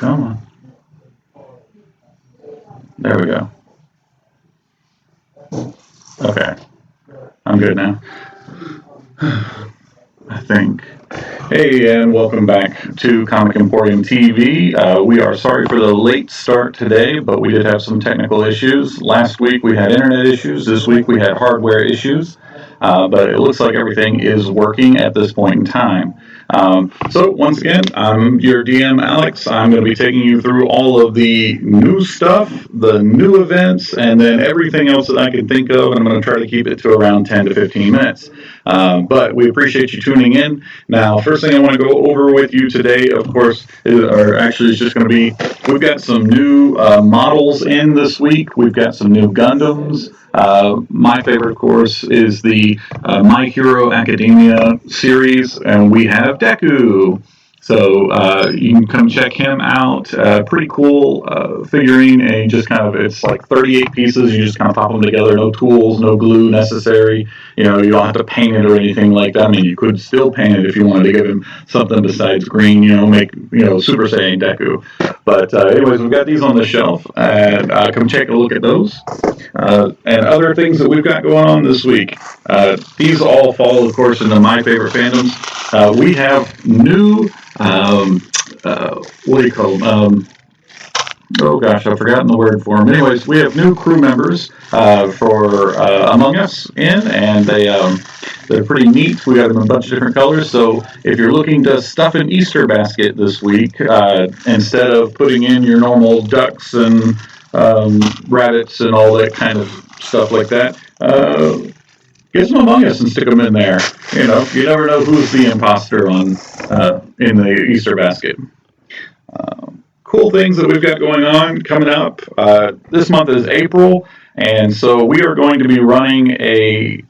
Come on. There we go. Okay. I'm good now. I think. Hey, and welcome back to Comic Emporium TV. We are sorry for the late start today, but we did have some technical issues. Last week we had internet issues. This week we had hardware issues. But it looks like everything is working at this point in time. So once again, I'm your DM, Alex. I'm going to be taking you through all of the new stuff, the new events, and then everything else that I can think of, and I'm going to try to keep it to around 10 to 15 minutes. But we appreciate you tuning in. Now, first thing I want to go over with you today, of course, is just going to be, we've got some new models in this week. We've got some new Gundams. My favorite, of course, is the My Hero Academia series, and we have Deku. So you can come check him out. Pretty cool figurine, and it's like 38 pieces. You just kind of pop them together. No tools, no glue necessary. You don't have to paint it or anything like that. I mean, you could still paint it if you wanted to give him something besides green. Make Super Saiyan Deku. But anyways, we've got these on the shelf, and come take a look at those. And other things that we've got going on this week. These all fall, of course, into my favorite fandoms. We have new. What do you call them? Oh gosh, I've forgotten the word for them. Anyways, we have new crew members for Among Us and they're pretty neat. We got them in a bunch of different colors. So if you're looking to stuff an Easter basket this week, instead of putting in your normal ducks and rabbits and all that kind of stuff like that, get some Among Us and stick them in there. You never know who's the imposter in the Easter basket. Cool things that we've got going on coming up. This month is April, and so we are going to be running a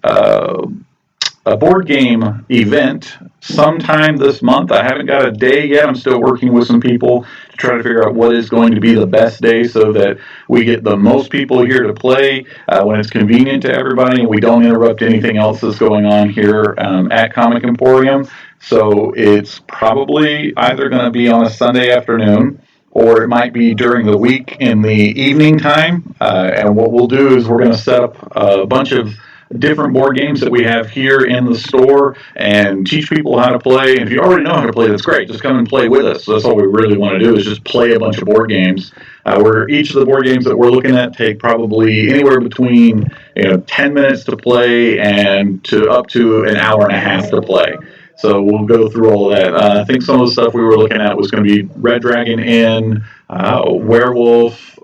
board game event sometime this month. I haven't got a day yet. I'm still working with some people to try to figure out what is going to be the best day so that we get the most people here to play when it's convenient to everybody and we don't interrupt anything else that's going on here at Comic Emporium. So it's probably either going to be on a Sunday afternoon or it might be during the week in the evening time. And what we'll do is we're going to set up a bunch of different board games that we have here in the store and teach people how to play. And if you already know how to play, that's great. Just come and play with us. So that's all we really want to do is just play a bunch of board games. Where each of the board games that we're looking at take probably anywhere between 10 minutes to play and up to an hour and a half to play. So we'll go through all of that. I think some of the stuff we were looking at was going to be Red Dragon Inn, Werewolf.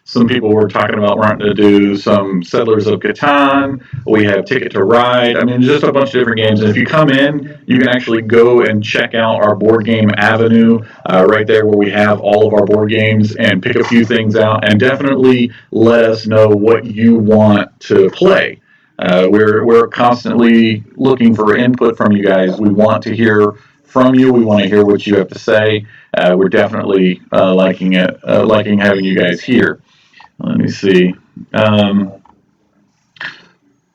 Some people were talking about wanting to do some Settlers of Catan. We have Ticket to Ride. I mean, just a bunch of different games. And if you come in, you can actually go and check out our board game avenue right there where we have all of our board games and pick a few things out. And definitely let us know what you want to play. We're constantly looking for input from you guys. We want to hear from you. We want to hear what you have to say. We're definitely liking having you guys here. Let me see.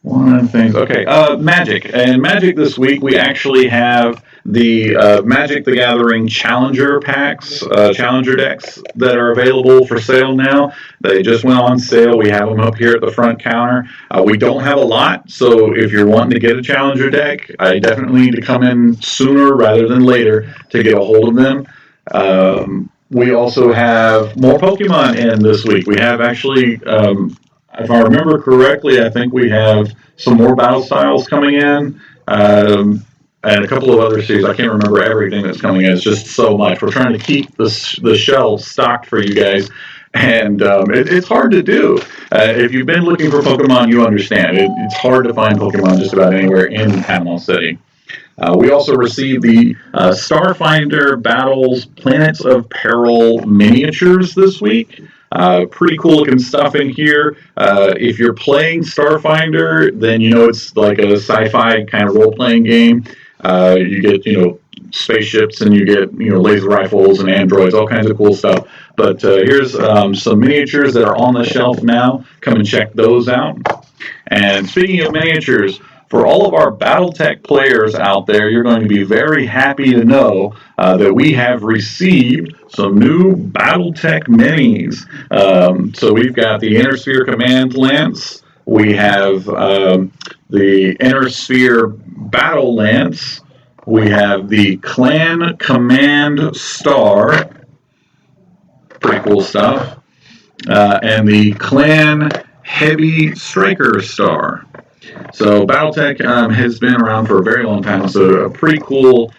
One of the things. Okay, Magic. And Magic this week, we actually have the Magic the Gathering Challenger packs, Challenger decks that are available for sale now. They just went on sale. We have them up here at the front counter. We don't have a lot, so if you're wanting to get a Challenger deck, I definitely need to come in sooner rather than later to get a hold of them. We also have more Pokemon in this week. We have actually, if I remember correctly, I think we have some more battle styles coming in, and a couple of other series. I can't remember everything that's coming in. It's just so much. We're trying to keep the shelves stocked for you guys, and it's hard to do. If you've been looking for Pokemon, you understand. It's hard to find Pokemon just about anywhere in Panama City. We also received the Starfinder Battles Planets of Peril miniatures this week. Pretty cool looking stuff in here. If you're playing Starfinder, then it's like a sci-fi kind of role-playing game. You get, spaceships and you get, laser rifles and androids, all kinds of cool stuff. But here's some miniatures that are on the shelf now. Come and check those out. And speaking of miniatures, for all of our BattleTech players out there, you're going to be very happy to know that we have received some new BattleTech minis. So we've got the Inner Sphere Command Lance. We have the Inner Sphere Battle Lance. We have the Clan Command Star. Pretty cool stuff. And the Clan Heavy Striker Star. So BattleTech has been around for a very long time. So a pretty cool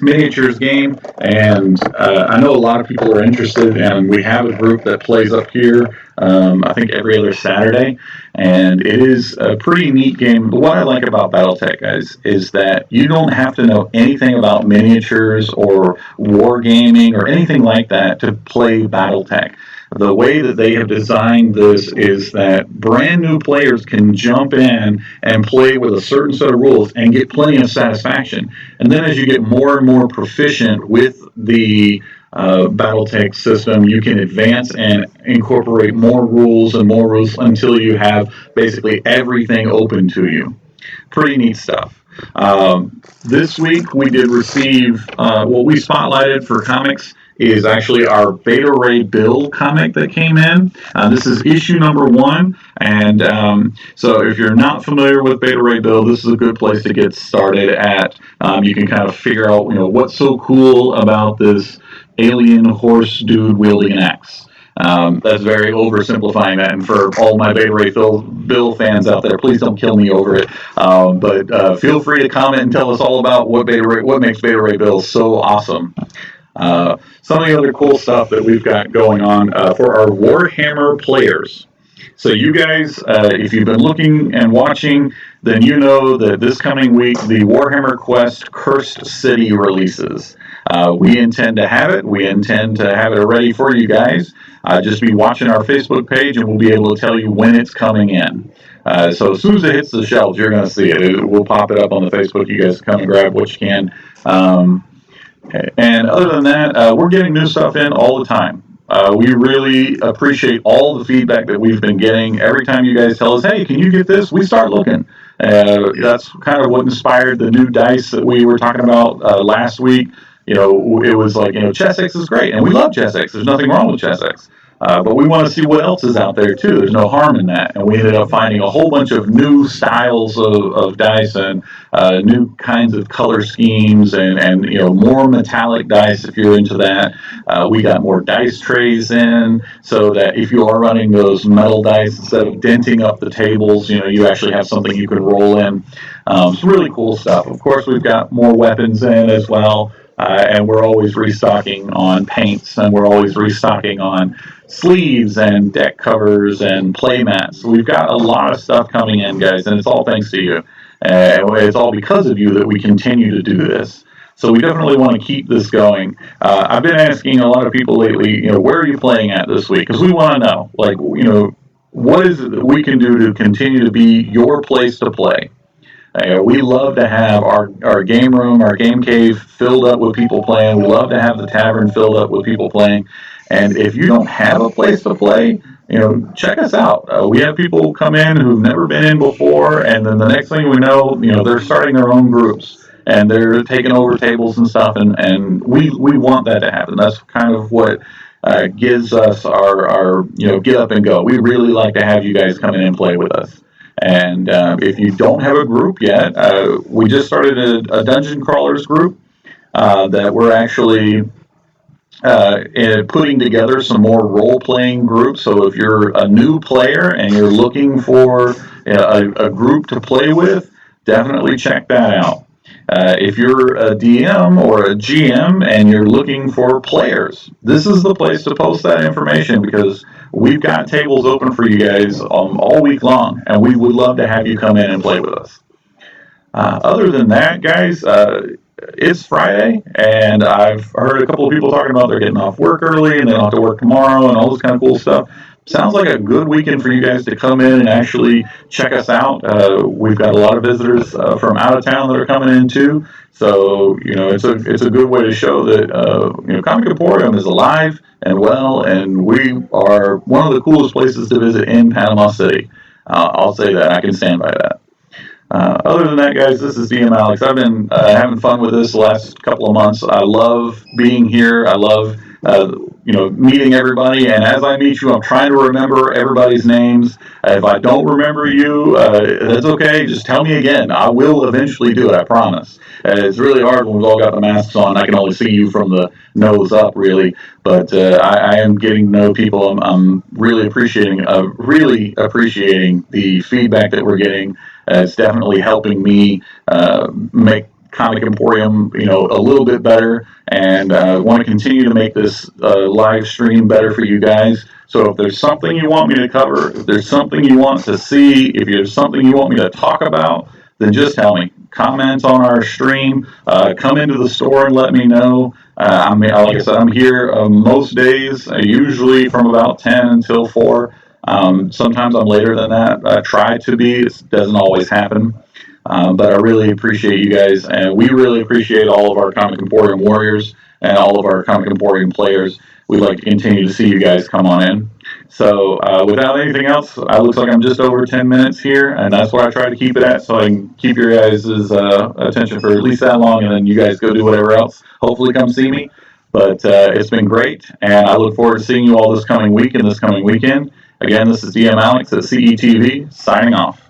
miniatures game, and I know a lot of people are interested, and we have a group that plays up here, I think every other Saturday, and it is a pretty neat game. What I like about BattleTech, guys, is that you don't have to know anything about miniatures or wargaming or anything like that to play BattleTech. The way that they have designed this is that brand new players can jump in and play with a certain set of rules and get plenty of satisfaction. And then as you get more and more proficient with the BattleTech system, you can advance and incorporate more rules until you have basically everything open to you. Pretty neat stuff. This week we did receive what we spotlighted for comics is actually our Beta Ray Bill comic that came in. This is issue number 1, and so if you're not familiar with Beta Ray Bill, this is a good place to get started at. You can kind of figure out, what's so cool about this alien horse dude wielding an axe. That's very oversimplifying that, and for all my Beta Ray Bill fans out there, please don't kill me over it. But feel free to comment and tell us all about what makes Beta Ray Bill so awesome. Some of the other cool stuff that we've got going on for our Warhammer players. So you guys, if you've been looking and watching, then you know that this coming week the Warhammer Quest Cursed City releases. We intend to have it. We intend to have it ready for you guys. Just be watching our Facebook page and we'll be able to tell you when it's coming in. So as soon as it hits the shelves, you're going to see it. We'll pop it up on the Facebook. You guys come and grab what you can. And other than that, we're getting new stuff in all the time. We really appreciate all the feedback that we've been getting. Every time you guys tell us, hey, can you get this? We start looking. That's kind of what inspired the new dice that we were talking about last week. It was like, Chessex is great, and we love Chessex. There's nothing wrong with Chessex. But we want to see what else is out there, too. There's no harm in that. And we ended up finding a whole bunch of new styles of dice and new kinds of color schemes and more metallic dice if you're into that. We got more dice trays in so that if you are running those metal dice, instead of denting up the tables, you actually have something you can roll in. It's really cool stuff. Of course, we've got more weapons in as well. And we're always restocking on paints, and we're always restocking on sleeves and deck covers and play mats. So we've got a lot of stuff coming in, guys, and it's all thanks to you. It's all because of you that we continue to do this. So we definitely want to keep this going. I've been asking a lot of people lately, where are you playing at this week? Because we want to know, what is it that we can do to continue to be your place to play? We love to have our game room, our game cave filled up with people playing. We love to have the tavern filled up with people playing. And if you don't have a place to play, check us out. We have people come in who've never been in before, and then the next thing we know, they're starting their own groups. And they're taking over tables and stuff, and we want that to happen. That's kind of what gives us our get up and go. We really like to have you guys come in and play with us. And if you don't have a group yet, we just started a Dungeon Crawlers group that we're actually putting together some more role-playing groups. So if you're a new player and you're looking for a group to play with, definitely check that out. If you're a DM or a GM and you're looking for players, this is the place to post that information because we've got tables open for you guys all week long, and we would love to have you come in and play with us. Other than that, guys, it's Friday, and I've heard a couple of people talking about they're getting off work early and they don't have to work tomorrow and all this kind of cool stuff. Sounds like a good weekend for you guys to come in and actually check us out. We've got a lot of visitors from out of town that are coming in too. So it's a good way to show that Comic Emporium is alive and well, and we are one of the coolest places to visit in Panama City. I'll say that. I can stand by that. Other than that, guys, this is DM Alex. I've been having fun with this the last couple of months. I love being here. I love meeting everybody. And as I meet you, I'm trying to remember everybody's names. If I don't remember you, that's okay. Just tell me again. I will eventually do it. I promise. It's really hard when we've all got the masks on. I can only see you from the nose up, really. But I am getting to know people. I'm really appreciating the feedback that we're getting. It's definitely helping me make Comic Emporium, a little bit better, and want to continue to make this live stream better for you guys. So if there's something you want me to cover, if there's something you want to see, if there's something you want me to talk about, then just tell me. Comment on our stream. Come into the store and let me know. Like I said, I'm here most days, usually from about 10 until 4. Sometimes I'm later than that. I try to be. It doesn't always happen. But I really appreciate you guys, and we really appreciate all of our Comic Emporium warriors and all of our Comic Emporium players. We'd like to continue to see you guys come on in. So without anything else, it looks like I'm just over 10 minutes here, and that's what I try to keep it at, so I can keep your guys' attention for at least that long, and then you guys go do whatever else. Hopefully come see me. But it's been great, and I look forward to seeing you all this coming week and this coming weekend. Again, this is DM Alex at CETV, signing off.